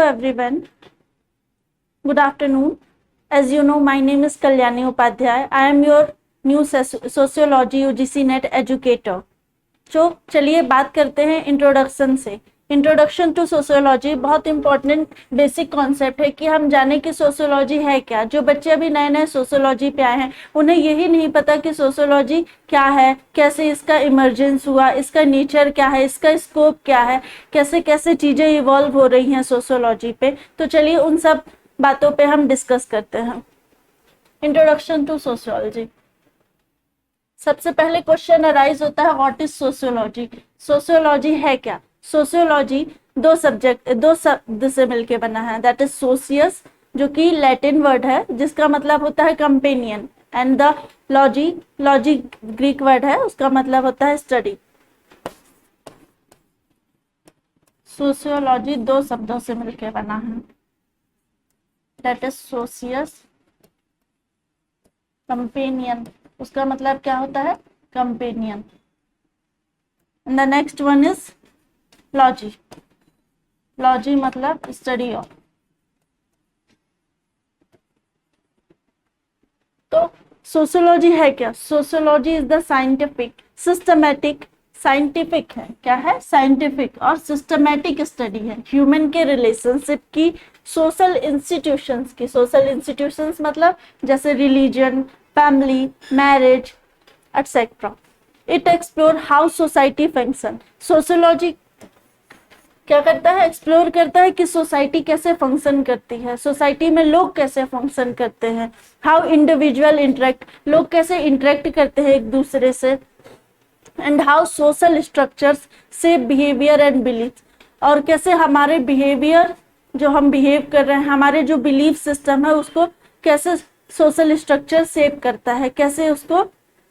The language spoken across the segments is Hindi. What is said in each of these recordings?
everyone. Good afternoon. As you know, my name is Kalyani Upadhyay. I am your new sociology UGC NET educator. तो चलिए बात करते हैं इंट्रोडक्शन से। इंट्रोडक्शन टू सोशियोलॉजी बहुत इंपॉर्टेंट बेसिक कॉन्सेप्ट है कि हम जाने कि सोशियोलॉजी है क्या। जो बच्चे अभी नए नए सोशियोलॉजी पे आए हैं उन्हें यही नहीं पता कि सोशियोलॉजी क्या है, कैसे इसका इमर्जेंस हुआ, इसका नेचर क्या है, इसका स्कोप क्या है, कैसे कैसे चीज़ें इवॉल्व हो रही हैं सोशियोलॉजी पे। तो चलिए उन सब बातों पे हम डिस्कस करते हैं। Introduction to sociology. सबसे पहले क्वेश्चन अराइज होता है, व्हाट इज सोशियोलॉजी। सोशियोलॉजी है क्या। सोशियोलॉजी दो शब्द से मिलके बना है, दैट इज सोशियस, जो कि लैटिन वर्ड है जिसका मतलब होता है companion, and the logy Greek word है, उसका मतलब होता है स्टडी। सोशियोलॉजी दो शब्दों से मिलके बना है, दैट इज सोशियस, कंपेनियन, उसका मतलब क्या होता है companion. The next one is logy. Logy मतलब स्टडी ऑफ। तो सोशियोलॉजी है क्या। Sociology is the scientific systematic, scientific है, क्या है साइंटिफिक और सिस्टमैटिक स्टडी है ह्यूमन के रिलेशनशिप की, सोशल इंस्टीट्यूशंस की। सोशल इंस्टीट्यूशंस मतलब जैसे religion, family, marriage etcetera. It explore how society function. Sociology क्या करता है, एक्सप्लोर करता है कि सोसाइटी कैसे फंक्शन करती है, सोसाइटी में लोग कैसे फंक्शन करते हैं, हाउ इंडिविजुअल इंटरेक्ट, लोग कैसे इंटरेक्ट करते हैं एक दूसरे से, एंड हाउ सोशल स्ट्रक्चर्स से बिहेवियर एंड बिलीफ, और कैसे हमारे बिहेवियर जो हम बिहेव कर रहे हैं, हमारे जो बिलीफ सिस्टम है उसको कैसे सोशल स्ट्रक्चर शेप करता है, कैसे उसको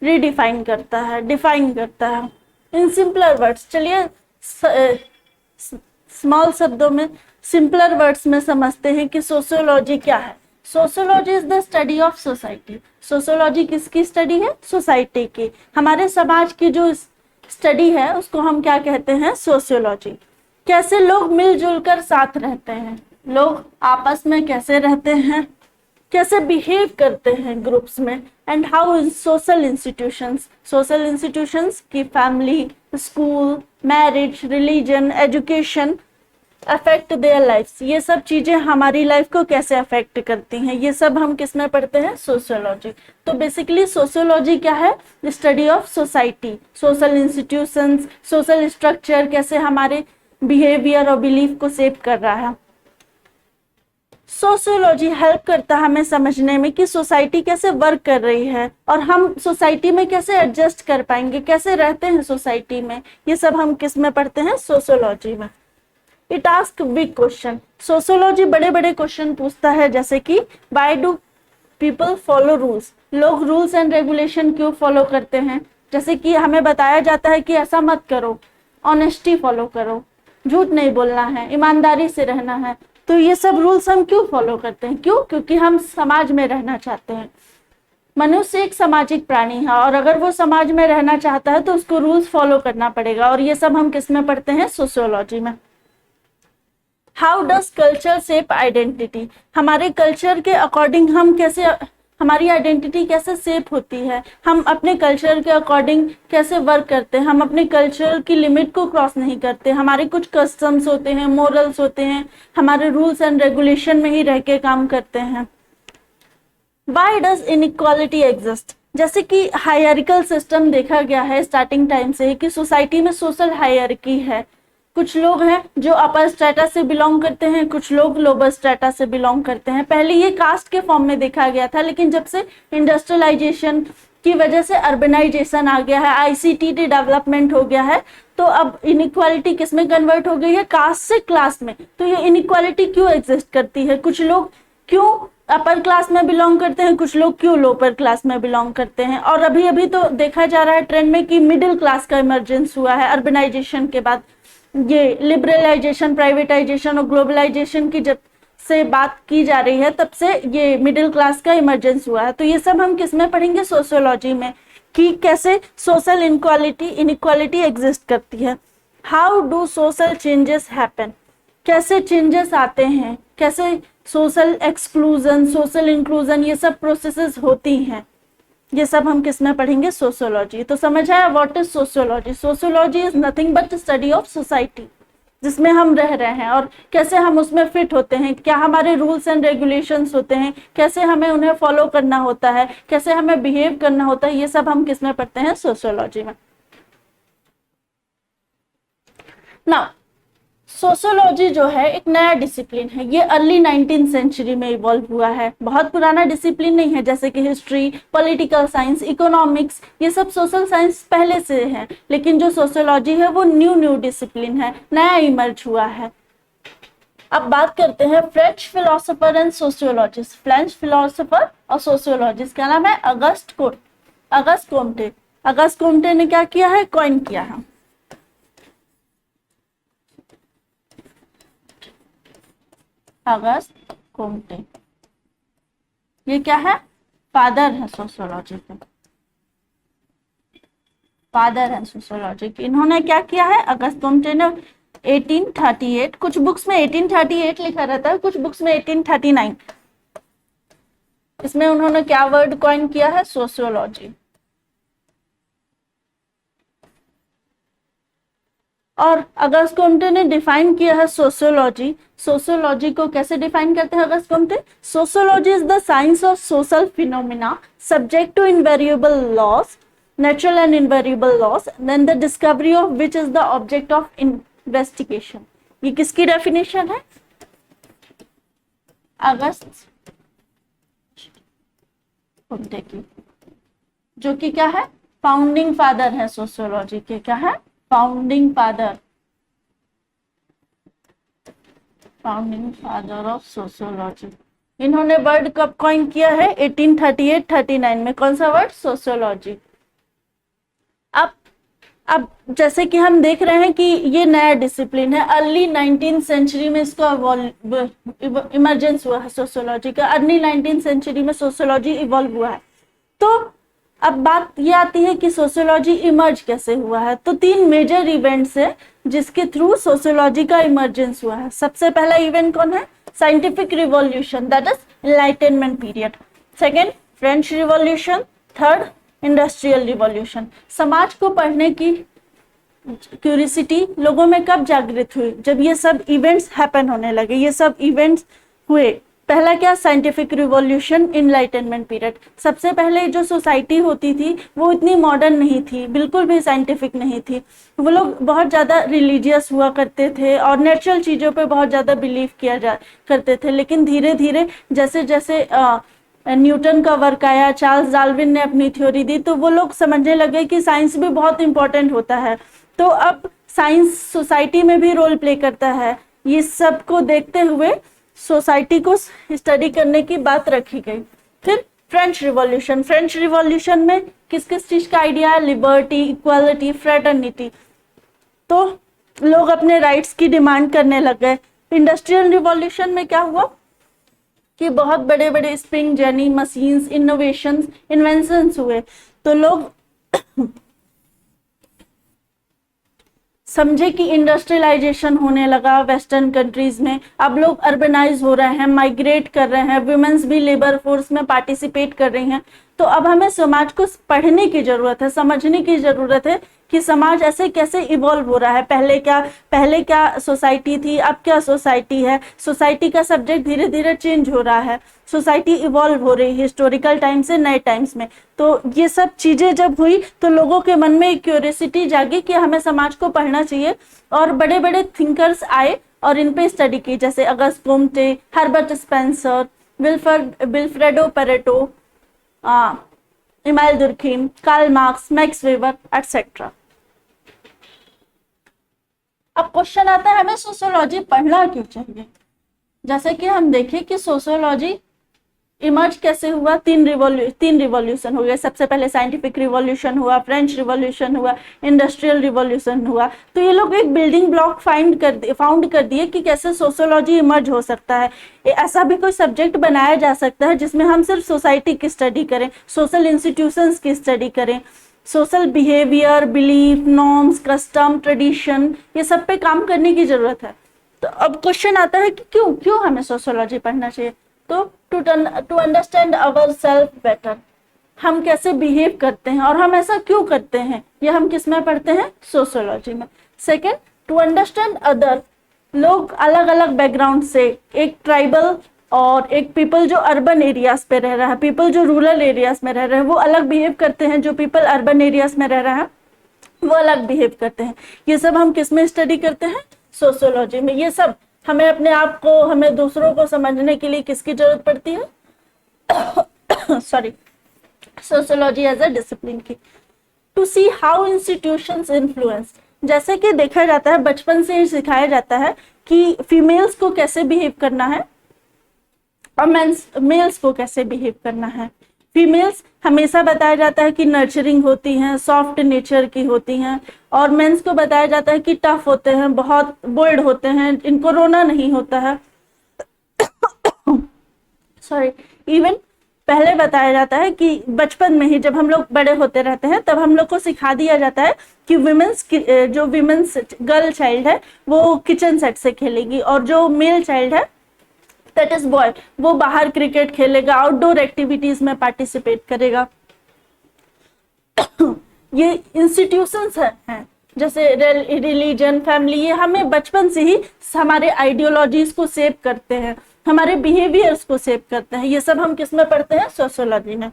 रीडिफाइन करता है, डिफाइन करता है। इन सिंपलर वर्ड्स, चलिए स्मॉल शब्दों में सिंपलर वर्ड्स में समझते हैं कि सोशियोलॉजी क्या है। Sociology is the study of society. Sociology किसकी स्टडी है, सोसाइटी की, हमारे समाज की जो स्टडी है उसको हम क्या कहते हैं, सोशियोलॉजी। कैसे लोग मिलजुल कर साथ रहते हैं, लोग आपस में कैसे रहते हैं, कैसे बिहेव करते हैं ग्रुप्स में, एंड हाउ सोशल इंस्टीट्यूशंस की family, school, marriage, religion, education affect their lifes. ये सब चीजें हमारी लाइफ को कैसे अफेक्ट करती हैं, ये सब हम किस में पढ़ते हैं, सोशियोलॉजी। तो बेसिकली सोशियोलॉजी क्या है, study of society, social institutions, social structure कैसे हमारे बिहेवियर और बिलीफ को शेप कर रहा है। सोशियोलॉजी हेल्प करता है हमें समझने में कि सोसाइटी कैसे वर्क कर रही है और हम सोसाइटी में कैसे एडजस्ट कर पाएंगे, कैसे रहते हैं सोसाइटी में, ये सब हम किस में पढ़ते हैं, सोशियोलॉजी में। It ask big question. Sociology बड़े बड़े क्वेश्चन पूछता है, जैसे कि why do people follow rules, लोग रूल्स एंड रेगुलेशन क्यों फॉलो करते हैं। जैसे कि हमें बताया जाता है कि ऐसा मत करो, ऑनेस्टी फॉलो करो, झूठ नहीं बोलना है, ईमानदारी से रहना है। तो ये सब रूल्स हम क्यों फॉलो करते हैं, क्यों, क्योंकि हम समाज में रहना चाहते हैं। मनुष्य एक सामाजिक प्राणी है और अगर वो समाज में रहना चाहता है तो उसको रूल्स फॉलो करना पड़ेगा, और ये सब हम किस में पढ़ते हैं, सोशियोलॉजी में। How does culture shape identity, हमारे कल्चर के अकॉर्डिंग हम कैसे, हमारी आइडेंटिटी कैसे शेप होती है, हम अपने कल्चर के अकॉर्डिंग कैसे वर्क करते हैं, हम अपने कल्चर की लिमिट को क्रॉस नहीं करते, हमारे कुछ कस्टम्स होते हैं, मोरल्स होते हैं, हमारे रूल्स एंड रेगुलेशन में ही रह के काम करते हैं। व्हाई डज इनइक्वालिटी एग्जिस्ट, जैसे कि हायरार्किकल सिस्टम देखा गया है स्टार्टिंग टाइम से ही कि सोसाइटी में सोशल हायरार्की है। कुछ लोग हैं जो अपर स्ट्रेटा से बिलोंग करते हैं, कुछ लोग लोअर स्ट्रेटा से बिलोंग करते हैं। पहले ये कास्ट के फॉर्म में देखा गया था, लेकिन जब से इंडस्ट्रियलाइजेशन की वजह से अर्बनाइजेशन आ गया है, आईसीटी डेवलपमेंट हो गया है, तो अब इनइक्वालिटी किस में कन्वर्ट हो गई है, कास्ट से क्लास में। तो ये इनइक्वालिटी क्यों एग्जिस्ट करती है, कुछ लोग क्यों अपर क्लास में बिलोंग करते हैं, कुछ लोग क्यों लोअर क्लास में बिलोंग करते हैं। और अभी अभी तो देखा जा रहा है ट्रेंड में कि मिडिल क्लास का इमर्जेंस हुआ है अर्बनाइजेशन के बाद। ये लिबरलाइजेशन, प्राइवेटाइजेशन और ग्लोबलाइजेशन की जब से बात की जा रही है तब से ये मिडिल क्लास का इमर्जेंस हुआ है। तो ये सब हम किस में पढ़ेंगे, सोशियोलॉजी में, कि कैसे सोशल इनइक्वालिटी एग्जिस्ट करती है। How do social changes happen, कैसे चेंजेस आते हैं, कैसे सोशल एक्सक्लूजन, सोशल इंक्लूजन, ये सब प्रोसेसेस होती हैं, ये सब हम किस में पढ़ेंगे, सोशियोलॉजी। तो समझ आया what is sociology. Sociology is nothing but study of society, जिसमें हम रह रहे हैं और कैसे हम उसमें फिट होते हैं, क्या हमारे रूल्स एंड रेगुलेशंस होते हैं, कैसे हमें उन्हें फॉलो करना होता है, कैसे हमें बिहेव करना होता है, ये सब हम किस में पढ़ते हैं, सोशियोलॉजी में। नाउ सोशियोलॉजी जो है एक नया डिसिप्लिन है, ये अर्ली 19th सेंचुरी में इवॉल्व हुआ है, बहुत पुराना डिसिप्लिन नहीं है, जैसे कि हिस्ट्री, पॉलिटिकल साइंस, इकोनॉमिक्स, ये सब सोशल साइंस पहले से है, लेकिन जो सोशियोलॉजी है वो न्यू डिसिप्लिन है, नया इमर्ज हुआ है। अब बात करते हैं French philosopher and sociologist. French philosopher और सोशियोलॉजिस्ट, क्या नाम है, अगस्ट कोम्टे। अगस्ट कोम्टे ने क्या किया है, कॉइन किया है। अगस्त कोम्टे, ये क्या है, फादर है सोशियोलॉजी के, फादर है सोशियोलॉजी के। इन्होंने क्या किया है, अगस्त कोम्टे ने 1838, कुछ बुक्स में 1838 लिखा रहता है, कुछ बुक्स में 1839, इसमें उन्होंने क्या वर्ड कॉइन किया है, सोशियोलॉजी। और अगस्त कोम्टे ने डिफाइन किया है सोशियोलॉजी। सोशियोलॉजी को कैसे डिफाइन करते हैं Auguste Comte, sociology is the science of social phenomena subject to invariable laws, natural and invariable laws, then the discovery of which is the object of investigation। ये किसकी डेफिनेशन है, अगस्त कोम्टे की, जो कि क्या है, फाउंडिंग फादर है सोशियोलॉजी के। क्या है, founding father, founding father of sociology. इन्होंने वर्ड कब कॉइन किया है, 1838-39 में। कौन सा वर्ड, सोशियोलॉजी। अब जैसे कि हम देख रहे हैं कि ये नया डिसिप्लिन है, अर्ली 19th सेंचुरी में इसका इमरजेंस हुआ है सोशियोलॉजी का, अर्ली 19th सेंचुरी में सोशियोलॉजी इवॉल्व हुआ है। तो अब बात ये आती है कि सोशियोलॉजी इमर्ज कैसे हुआ है। तो 3 मेजर इवेंट्स है जिसके थ्रू सोशियोलॉजी का इमरजेंस हुआ है। सबसे पहला इवेंट कौन है, scientific revolution, that is enlightenment period. Second, French revolution. Third, industrial revolution. समाज को पढ़ने की क्यूरियोसिटी लोगों में कब जागृत हुई, जब ये सब इवेंट्स हैपन होने लगे, ये सब इवेंट्स हुए। पहला क्या, साइंटिफिक रिवॉल्यूशन, इनलाइटनमेंट पीरियड। सबसे पहले जो सोसाइटी होती थी वो इतनी मॉडर्न नहीं थी, बिल्कुल भी साइंटिफिक नहीं थी, वो लोग बहुत ज़्यादा रिलीजियस हुआ करते थे और नेचुरल चीज़ों पे बहुत ज़्यादा बिलीव किया करते थे। लेकिन धीरे धीरे जैसे जैसे न्यूटन का वर्क आया, चार्ल्स डार्विन ने अपनी थ्योरी दी, तो वो लोग समझने लगे कि साइंस भी बहुत इंपॉर्टेंट होता है। तो अब साइंस सोसाइटी में भी रोल प्ले करता है। ये सब को देखते हुए सोसाइटी को स्टडी करने की बात रखी गई। फिर फ्रेंच रिवॉल्यूशन, फ्रेंच रिवॉल्यूशन में किस किस चीज का आइडिया है, लिबर्टी, इक्वालिटी, फ्रेटर्निटी। तो लोग अपने राइट्स की डिमांड करने लग गए। इंडस्ट्रियल रिवॉल्यूशन में क्या हुआ कि बहुत बड़े बड़े spring jenny machines, innovations, inventions हुए। तो लोग समझे कि इंडस्ट्रियलाइजेशन होने लगा वेस्टर्न कंट्रीज में, अब लोग अर्बनाइज हो रहे हैं, माइग्रेट कर रहे हैं, वुमेन्स भी लेबर फोर्स में पार्टिसिपेट कर रही हैं। तो अब हमें समाज को पढ़ने की जरूरत है, समझने की जरूरत है कि समाज ऐसे कैसे इवॉल्व हो रहा है। पहले क्या सोसाइटी थी, अब क्या सोसाइटी है। सोसाइटी का सब्जेक्ट धीरे धीरे चेंज हो रहा है, सोसाइटी इवॉल्व हो रही है हिस्टोरिकल टाइम से नए टाइम्स में। तो ये सब चीजें जब हुई तो लोगों के मन में एक क्यूरियोसिटी जागी कि हमें समाज को पढ़ना चाहिए, और बड़े बड़े थिंकर्स आए और इन पे स्टडी की, जैसे Auguste Comte, Herbert Spencer, Vilfredo Pareto, Emile Durkheim, Karl Marx, Max Weber etcetera. अब क्वेश्चन आता है हमें सोशियोलॉजी पढ़ना क्यों चाहिए। जैसे कि हम देखें कि सोशियोलॉजी इमर्ज कैसे हुआ, तीन रिवॉल्यूशन हो गए। सबसे पहले साइंटिफिक रिवॉल्यूशन हुआ, फ्रेंच रिवॉल्यूशन हुआ, इंडस्ट्रियल रिवॉल्यूशन हुआ। तो ये लोग एक बिल्डिंग ब्लॉक फाउंड कर दिए कि कैसे सोशियोलॉजी इमर्ज हो सकता है। ऐसा भी कोई सब्जेक्ट बनाया जा सकता है जिसमें हम सिर्फ सोसाइटी की स्टडी करें, सोशल इंस्टीट्यूशंस की स्टडी करें, social behaviour, belief, norms, custom, tradition, ये सब पे काम करने की जरूरत है। तो अब क्वेश्चन आता है कि क्यों क्यों हमें सोशियोलॉजी पढ़ना चाहिए। तो to understand our self better, हम कैसे बिहेव करते हैं और हम ऐसा क्यों करते हैं, ये हम किस में पढ़ते हैं, सोशियोलॉजी में। सेकंड, टू अंडरस्टैंड अदर, लोग अलग अलग बैकग्राउंड से, एक ट्राइबल और एक पीपल जो अर्बन एरियाज पे रह रहा है, पीपल जो रूरल एरियाज में रह रहे हैं वो अलग बिहेव करते हैं, जो पीपल अर्बन एरियाज में रह रहा है वो अलग बिहेव करते हैं। ये सब हम किस में स्टडी करते हैं, सोशियोलॉजी में। ये सब हमें अपने आप को, हमें दूसरों को समझने के लिए किसकी जरूरत पड़ती है sorry, sociology as a discipline की। To see how institutions influence, जैसे कि देखा जाता है बचपन से ही सिखाया जाता है कि फीमेल्स को कैसे बिहेव करना है और मेल्स को कैसे बिहेव करना है। फीमेल्स हमेशा बताया जाता है कि नर्चरिंग होती हैं, सॉफ्ट नेचर की होती हैं, और मेंस को बताया जाता है कि टफ होते हैं, बहुत बोल्ड होते हैं, इनको रोना नहीं होता है सॉरी। इवन पहले बताया जाता है कि बचपन में ही जब हम लोग बड़े होते रहते हैं तब हम लोग को सिखा दिया जाता है कि जो विमेन्स गर्ल चाइल्ड है वो किचन सेट से खेलेगी, और जो मेल चाइल्ड है दैट इज बॉय वो बाहर क्रिकेट खेलेगा, आउटडोर एक्टिविटीज में पार्टिसिपेट करेगा। ये इंस्टीट्यूशंस हैं जैसे रिलीजन, फैमिली, ये हमें बचपन से ही हमारे आइडियोलॉजीज को सेव करते हैं, हमारे बिहेवियर्स को सेव करते हैं। ये सब हम किस में पढ़ते हैं, सोशियोलॉजी में।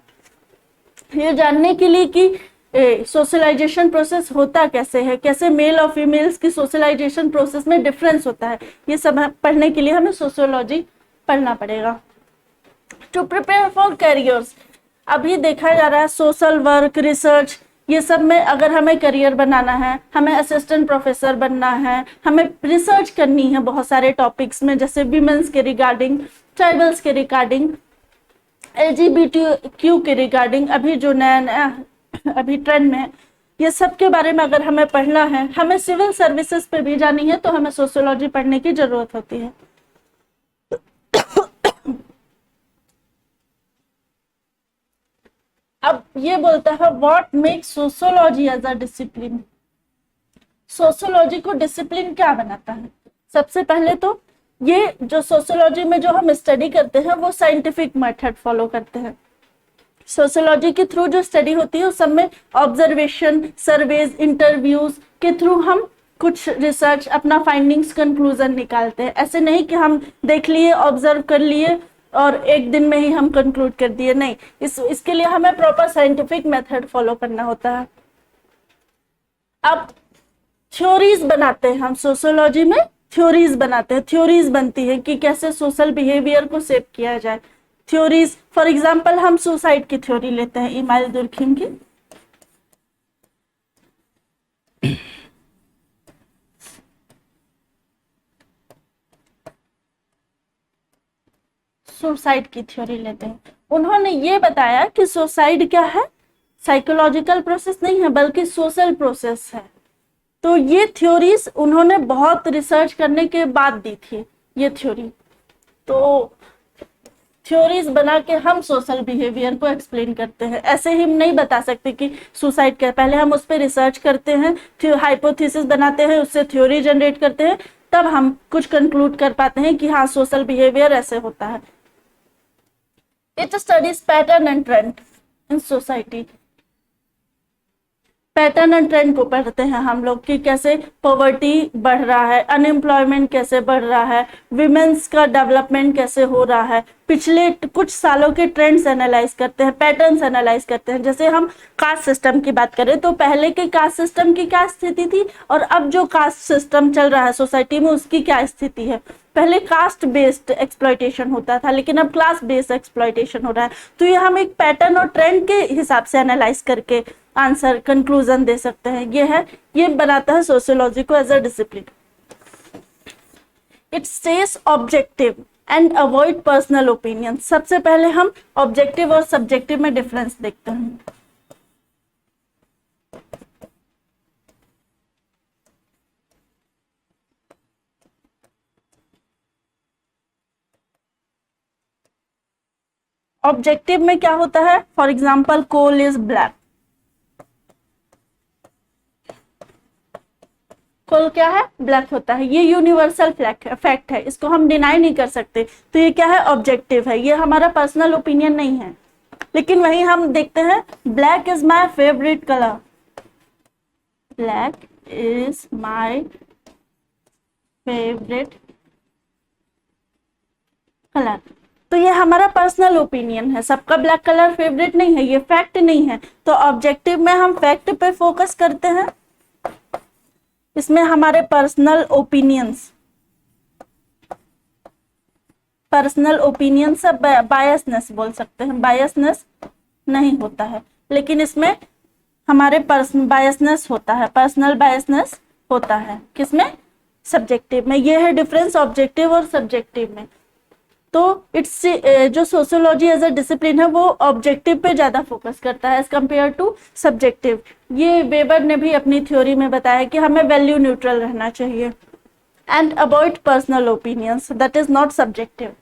ये जानने के लिए कि सोशलाइजेशन प्रोसेस होता कैसे है, कैसे मेल और फीमेल्स की सोशलाइजेशन प्रोसेस में डिफरेंस होता है, ये सब पढ़ने के लिए हमें सोशियोलॉजी पढ़ना पड़ेगा। टू प्रिपेयर फॉर करियर्स, अभी देखा जा रहा है सोशल वर्क, रिसर्च, ये सब में अगर हमें करियर बनाना है, हमें असिस्टेंट प्रोफेसर बनना है, हमें रिसर्च करनी है बहुत सारे टॉपिक्स में, जैसे विमेंस के रिगार्डिंग, ट्राइबल्स के रिगार्डिंग, LGBTQ के रिगार्डिंग, अभी जो नया नया अभी ट्रेंड में है, ये सब के बारे में अगर हमें पढ़ना है, हमें सिविल सर्विसेज पे भी जानी है, तो हमें सोशियोलॉजी पढ़ने की जरूरत होती है। अब ये बोलता है what makes sociology as a discipline, sociology को डिसिप्लिन क्या बनाता है। सबसे पहले तो ये जो सोशियोलॉजी में जो हम स्टडी करते हैं वो साइंटिफिक मेथड फॉलो करते हैं। सोशियोलॉजी के थ्रू जो स्टडी होती है उस सब में ऑब्जर्वेशन, सर्वेज, इंटरव्यूज के थ्रू हम कुछ रिसर्च, अपना फाइंडिंग्स, कंक्लूजन निकालते हैं। ऐसे नहीं कि हम देख लिए, ऑब्जर्व कर लिए और एक दिन में ही हम कंक्लूड कर दिए, नहीं, इसके लिए हमें प्रॉपर साइंटिफिक मेथड फॉलो करना होता है। अब थ्योरीज बनाते हैं हम सोशियोलॉजी में, थ्योरीज बनाते हैं, थ्योरीज बनती है कि कैसे सोशल बिहेवियर को सेव किया जाए। थ्योरीज, फॉर एग्जांपल हम सुसाइड की थ्योरी लेते हैं, इमाइल दुर्खिम की। सुसाइड की थ्योरी लेते हैं, उन्होंने ये बताया कि सुसाइड क्या है, साइकोलॉजिकल प्रोसेस नहीं है बल्कि सोशल प्रोसेस है। तो ये थ्योरीज उन्होंने बहुत रिसर्च करने के बाद दी थी ये थ्योरी। तो थ्योरीज बना के हम सोशल बिहेवियर को एक्सप्लेन करते हैं, ऐसे ही हम नहीं बता सकते कि सुसाइड क्या, पहले हम उस पर रिसर्च करते हैं, हाइपोथेसिस बनाते हैं, उससे थ्योरी जनरेट करते हैं, तब हम कुछ कंक्लूड कर पाते हैं कि हाँ सोशल बिहेवियर ऐसे होता है। It studies pattern and trend in society, pattern and trend को पढ़ते हैं हम लोग कि कैसे पॉवर्टी बढ़ रहा है, अनएम्प्लॉयमेंट कैसे बढ़ रहा है, विमेन्स का डेवलपमेंट कैसे हो रहा है, पिछले कुछ सालों के ट्रेंड्स एनालाइज करते हैं, पैटर्न्स एनालाइज करते हैं। जैसे हम कास्ट सिस्टम की बात करें तो पहले के कास्ट सिस्टम की क्या स्थिति थी और अब जो कास्ट सिस्टम चल रहा है सोसाइटी में उसकी क्या स्थिति है। पहले कास्ट बेस्ड एक्सप्लॉयटेशन होता था लेकिन अब क्लास बेस्ड एक्सप्लॉयटेशन हो रहा है। तो ये हम एक पैटर्न और ट्रेंड के हिसाब से एनालाइज करके आंसर, कंक्लूजन दे सकते हैं। ये बनाता है सोशियोलॉजी को as a discipline. It stays objective and avoid personal opinion. सबसे पहले हम ऑब्जेक्टिव और सब्जेक्टिव में डिफरेंस देखते हैं। ऑब्जेक्टिव में क्या होता है, for example coal is black, coal क्या है, ब्लैक होता है। ये यूनिवर्सल फैक्ट है, इसको हम डिनाई नहीं कर सकते। तो ये क्या है, ऑब्जेक्टिव है, ये हमारा पर्सनल ओपिनियन नहीं है। लेकिन वही हम देखते हैं, black is my favourite colour, black is my favourite colour. तो ये हमारा पर्सनल ओपिनियन है, सबका ब्लैक कलर फेवरेट नहीं है, ये फैक्ट नहीं है। तो ऑब्जेक्टिव में हम फैक्ट पे फोकस करते हैं, इसमें हमारे पर्सनल ओपिनियन से बायसनेस बोल सकते हैं, बायसनेस नहीं होता है। लेकिन इसमें हमारे बायसनेस होता है, पर्सनल बायसनेस होता है। किसमें, सब्जेक्टिव में। ये है डिफरेंस ऑब्जेक्टिव और सब्जेक्टिव में। तो इट्स जो सोशियोलॉजी एज अ डिसिप्लिन है वो ऑब्जेक्टिव पे ज्यादा फोकस करता है एज कंपेयर टू सब्जेक्टिव। ये वेबर ने भी अपनी थ्योरी में बताया कि हमें वैल्यू न्यूट्रल रहना चाहिए and avoid personal opinions, that is not subjective.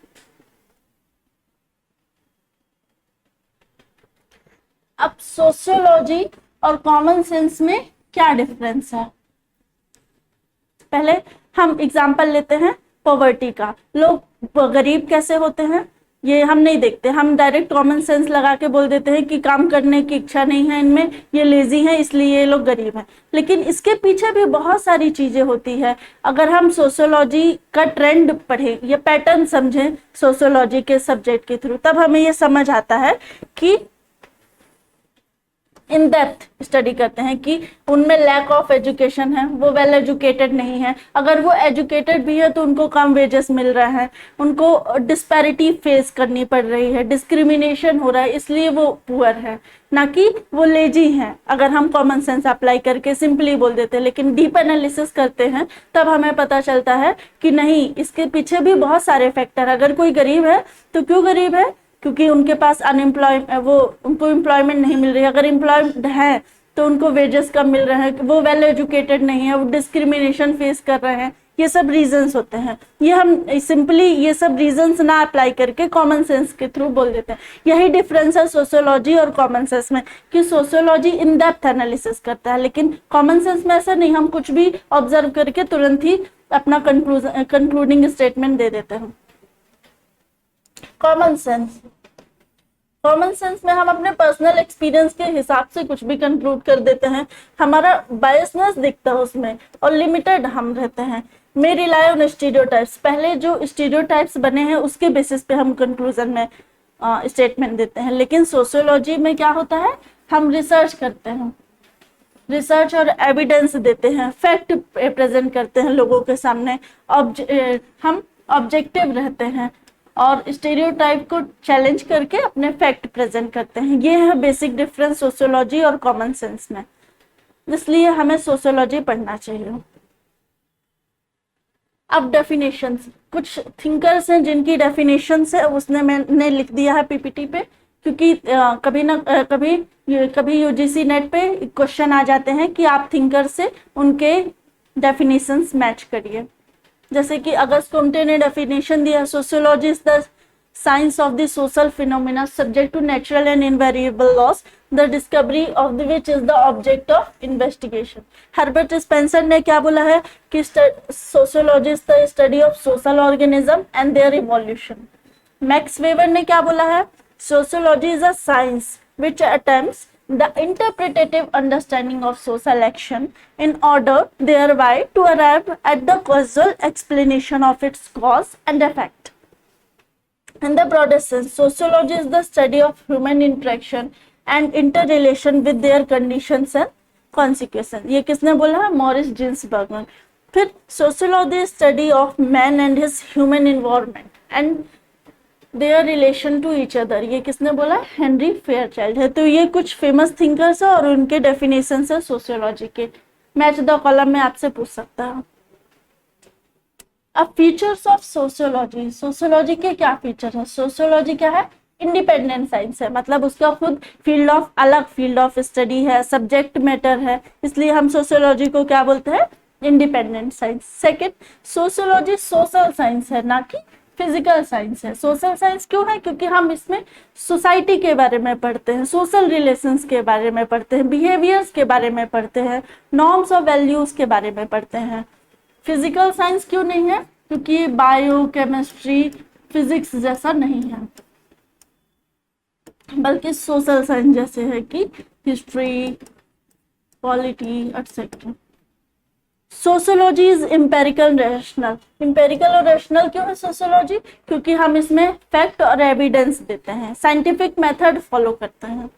अब सोशियोलॉजी और कॉमन सेंस में क्या डिफरेंस है, पहले हम एग्जांपल लेते हैं पॉवर्टी का। लोग गरीब कैसे होते हैं ये हम नहीं देखते, हम डायरेक्ट कॉमन सेंस लगा के बोल देते हैं कि काम करने की इच्छा नहीं है इनमें, ये लेजी हैं इसलिए ये लोग गरीब हैं। लेकिन इसके पीछे भी बहुत सारी चीजें होती है। अगर हम सोशियोलॉजी का ट्रेंड पढ़ें या पैटर्न समझें सोशियोलॉजी के सब्जेक्ट के थ्रू, तब हमें ये समझ आता है कि इन डेप्थ स्टडी करते हैं कि उनमें लैक ऑफ एजुकेशन है, वो वेल एजुकेटेड नहीं है। अगर वो एजुकेटेड भी है तो उनको कम वेजेस मिल रहा है, उनको डिस्पैरिटी फेस करनी पड़ रही है, डिस्क्रिमिनेशन हो रहा है, इसलिए वो पुअर है, ना कि वो लेजी हैं। अगर हम कॉमन सेंस अप्लाई करके सिंपली बोल देते हैं, लेकिन डीप एनालिसिस करते हैं तब हमें पता चलता है कि नहीं, इसके पीछे भी बहुत सारे फैक्टर। अगर कोई गरीब है तो क्यों गरीब है, क्योंकि उनके पास उनको एम्प्लॉयमेंट नहीं मिल रही है। अगर एम्प्लॉयड है तो उनको वेजेस कम मिल रहे हैं, वो वेल एजुकेटेड नहीं है, वो डिस्क्रिमिनेशन फेस कर रहे हैं। ये सब रीजंस होते हैं। ये हम सिंपली ये सब रीजंस ना अप्लाई करके कॉमन सेंस के थ्रू बोल देते हैं। यही डिफरेंस है सोशियोलॉजी और कॉमन सेंस में, कि सोशियोलॉजी इन डेप्थ एनालिसिस करता है, लेकिन कॉमन सेंस में ऐसा नहीं, हम कुछ भी ऑब्जर्व करके तुरंत ही अपना कंक्लूडिंग स्टेटमेंट दे देते हैं। कॉमन सेंस में हम अपने पर्सनल एक्सपीरियंस के हिसाब से कुछ भी कंक्लूड कर देते हैं, हमारा बायसनेस दिखता है उसमें और लिमिटेड हम रहते हैं। मे रिलाई ऑन स्टीरियोटाइप्स, पहले जो स्टीरियोटाइप्स बने हैं उसके बेसिस पे हम कंक्लूजन में स्टेटमेंट देते हैं। लेकिन सोशियोलॉजी में क्या होता है, हम रिसर्च करते हैं, रिसर्च और एविडेंस देते हैं, फैक्ट प्रेजेंट करते हैं लोगों के सामने, हम ऑब्जेक्टिव रहते हैं और स्टीरियोटाइप को चैलेंज करके अपने फैक्ट प्रेजेंट करते हैं। ये है बेसिक डिफरेंस सोशियोलॉजी और कॉमन सेंस में, इसलिए हमें सोशियोलॉजी पढ़ना चाहिए। अब डेफिनेशंस, कुछ थिंकर्स हैं जिनकी डेफिनेशंस है उसने मैंने लिख दिया है पीपीटी पे, क्योंकि कभी यूजीसी नेट पे क्वेश्चन आ जाते हैं कि आप थिंकर से उनके डेफिनेशंस मैच करिए। जैसे कि अगस्त कुम्टे ने डेफिनेशन दिया, sociology is the science of the social phenomena subject to natural and invariable laws, the discovery of the which is the object of investigation. Herbert Spencer ने क्या बोला है कि sociology is the study of social organism and their evolution. Max Weber ने क्या बोला है, sociology is a science which attempts the interpretative understanding of social action in order thereby to arrive at the causal explanation of its cause and effect. In the broadest sense, sociology is the study of human interaction and interrelation with their conditions and consequences. ये किसने बोला है, मॉरिस जिन्सबर्ग। फिर sociology is study of man and his human environment and their relation to each other, ये किसने बोला, हेनरी फेयरचाइल्ड है। तो ये कुछ फेमस थिंकर्स है और उनके डेफिनेशन है सोशियोलॉजी के। मैच द कॉलम में आपसे पूछ सकता है। अब फीचर्स ऑफ सोशियोलॉजी, सोशियोलॉजी के क्या फीचर है, सोशियोलॉजी क्या है, इंडिपेंडेंट साइंस है, मतलब उसका खुद अलग फील्ड ऑफ स्टडी है, सब्जेक्ट मैटर है, इसलिए हम सोशियोलॉजी को क्या बोलते हैं, independent science. Second, sociology social science है, ना कि फिजिकल साइंस है। सोशल साइंस क्यों है? क्योंकि हम इसमें सोसाइटी के बारे में पढ़ते हैं, सोशल रिलेशंस के बारे में पढ़ते हैं, बिहेवियर्स के बारे में पढ़ते हैं, नॉर्म्स और वैल्यूज के बारे में पढ़ते हैं। फिजिकल साइंस क्यों नहीं है? क्योंकि बायो केमिस्ट्री फिजिक्स जैसा नहीं है, बल्कि सोशल साइंस जैसे है कि history, polity etcetera. Sociology is empirical rational. Empirical और रैशनल क्यों है सोशियोलॉजी? क्योंकि हम इसमें फैक्ट और एविडेंस देते हैं, साइंटिफिक मेथड फॉलो करते हैं।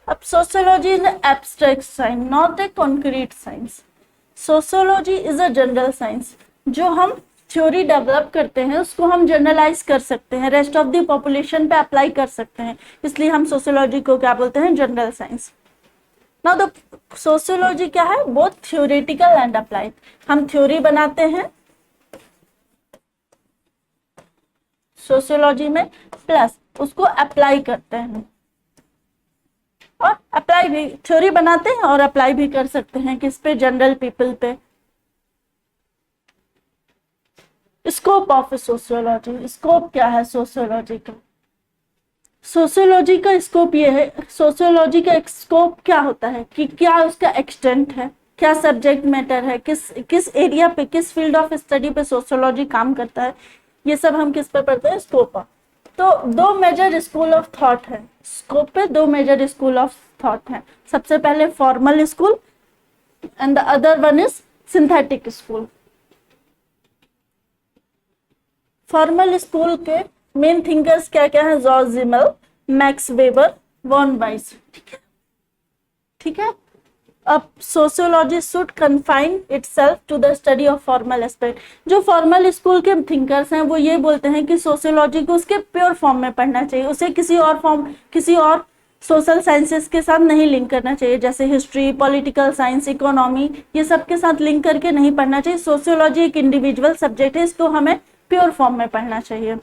अब sociology is abstract science, not a concrete science. Sociology is a general science. जो हम थ्योरी डेवलप करते हैं उसको हम जनरलाइज कर सकते हैं, रेस्ट ऑफ द पॉपुलेशन पे अप्लाई कर सकते हैं, इसलिए हम सोशियोलॉजी को क्या बोलते हैं? General science. Now the sociology क्या है? Both theoretical and applied. हम थ्योरी बनाते हैं सोशियोलॉजी में, प्लस उसको अप्लाई करते हैं, और अप्लाई भी, थ्योरी बनाते हैं और अप्लाई भी कर सकते हैं किस पे? जनरल पीपल पे। स्कोप ऑफ सोशियोलॉजी, स्कोप क्या है सोशियोलॉजी का? सोशियोलॉजी का स्कोप ये है, सोशियोलॉजी का स्कोप क्या होता है कि क्या उसका एक्सटेंट है, क्या सब्जेक्ट मैटर है, किस एरिया पे, किस फील्ड ऑफ स्टडी पे सोशियोलॉजी काम करता है, ये सब हम किस पे पढ़ते हैं? Scope of. तो दो मेजर स्कूल ऑफ थॉट है स्कोप पे, दो मेजर स्कूल ऑफ थॉट है। सबसे पहले formal school and the other one is synthetic school. Formal school के मेन थिंकर्स क्या क्या है? George Simmel, Max Weber, Von Wiese. ठीक है। अब sociology should confine itself to the study of formal aspect. जो फॉर्मल स्कूल के थिंकर्स हैं वो ये बोलते हैं कि सोशियोलॉजी को उसके प्योर फॉर्म में पढ़ना चाहिए, उसे किसी और सोशल साइंसेस के साथ नहीं लिंक करना चाहिए, जैसे हिस्ट्री, पॉलिटिकल साइंस, इकोनॉमी, ये सब के साथ लिंक करके नहीं पढ़ना चाहिए। सोशियोलॉजी एक इंडिविजुअल सब्जेक्ट है, इसको हमें प्योर फॉर्म में पढ़ना चाहिए।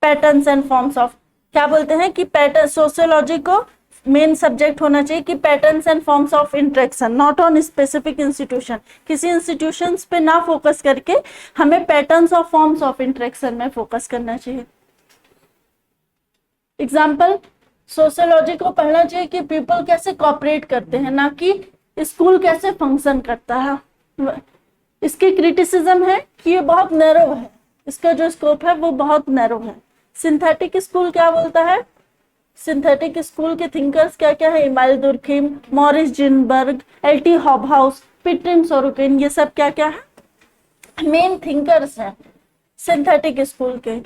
पैटर्न्स एंड फॉर्म्स ऑफ, क्या बोलते हैं कि पैटर्न, सोशियोलॉजी को मेन सब्जेक्ट होना चाहिए कि patterns and forms of interaction, not on specific institution. किसी इंस्टीट्यूशंस पे ना फोकस करके हमें पैटर्न्स और फॉर्म्स ऑफ इंटरेक्शन में फोकस करना चाहिए। एग्जाम्पल, सोशियोलॉजी को पढ़ना चाहिए कि पीपल कैसे कॉपरेट करते हैं, ना कि स्कूल कैसे फंक्शन करता है। इसकी क्रिटिसिज्म है कि ये बहुत नैरो है, इसका जो स्कोप है वो बहुत नैरो है। सिंथेटिक स्कूल क्या बोलता है? सिंथेटिक स्कूल के थिंकर्स क्या क्या है? Emile Durkheim, Morris Ginsberg, L T. Hobhouse, Peter Sorokin, ये सब क्या क्या है? मेन थिंकर्स हैं सिंथेटिक स्कूल के।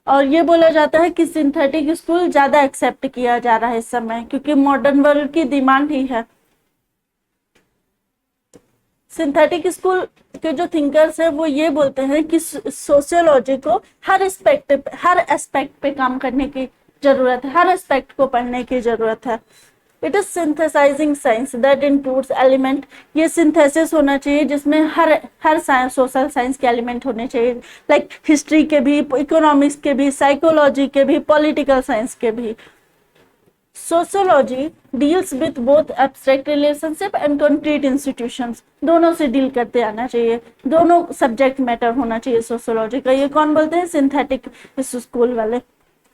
और ये बोला जाता है कि सिंथेटिक स्कूल ज्यादा एक्सेप्ट किया जा रहा है इस समय, क्योंकि मॉडर्न वर्ल्ड की डिमांड ही है। सिंथेटिक स्कूल के जो थिंकर्स है वो ये बोलते हैं कि सोशियोलॉजी को हर एस्पेक्ट पे काम करने की जरूरत है, हर एस्पेक्ट को पढ़ने की जरूरत है। It is synthesising science that includes element, ये सिंथेसिस होना चाहिए जिसमें हर साइंस, सोशल साइंस के एलिमेंट होने चाहिए, लाइक हिस्ट्री के भी, इकोनॉमिक्स के भी, साइकोलॉजी के भी, पॉलिटिकल साइंस के भी। Sociology deals with both abstract relationship and concrete institutions, दोनों से डील करते आना चाहिए, दोनों सब्जेक्ट मैटर होना चाहिए सोशियोलॉजी का। ये कौन बोलते हैं? सिंथेटिक स्कूल वाले।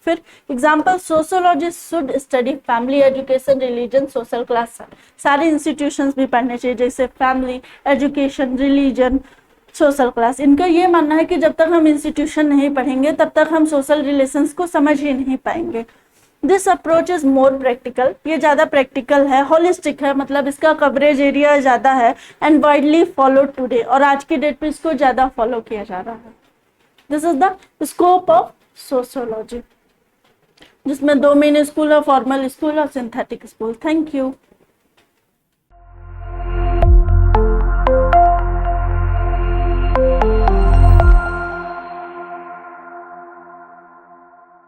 फिर example, sociology should study family, education, religion, social class. सारे इंस्टीट्यूशंस भी पढ़ने चाहिए, जैसे family, education, religion, social class. इनका ये मानना है कि जब तक हम इंस्टीट्यूशन नहीं पढ़ेंगे तब तक हम सोशल रिलेशंस को समझ ही नहीं पाएंगे। This approach is more practical, ये ज्यादा प्रैक्टिकल है, होलिस्टिक है, मतलब इसका कवरेज एरिया ज्यादा है, एंड वाइडली फॉलोड टुडे, और आज की डेट पे इसको ज्यादा फॉलो किया जा रहा है। This is the scope of sociology, जिसमें दो मेन स्कूल है, फॉर्मल स्कूल और सिंथेटिक स्कूल। Thank you.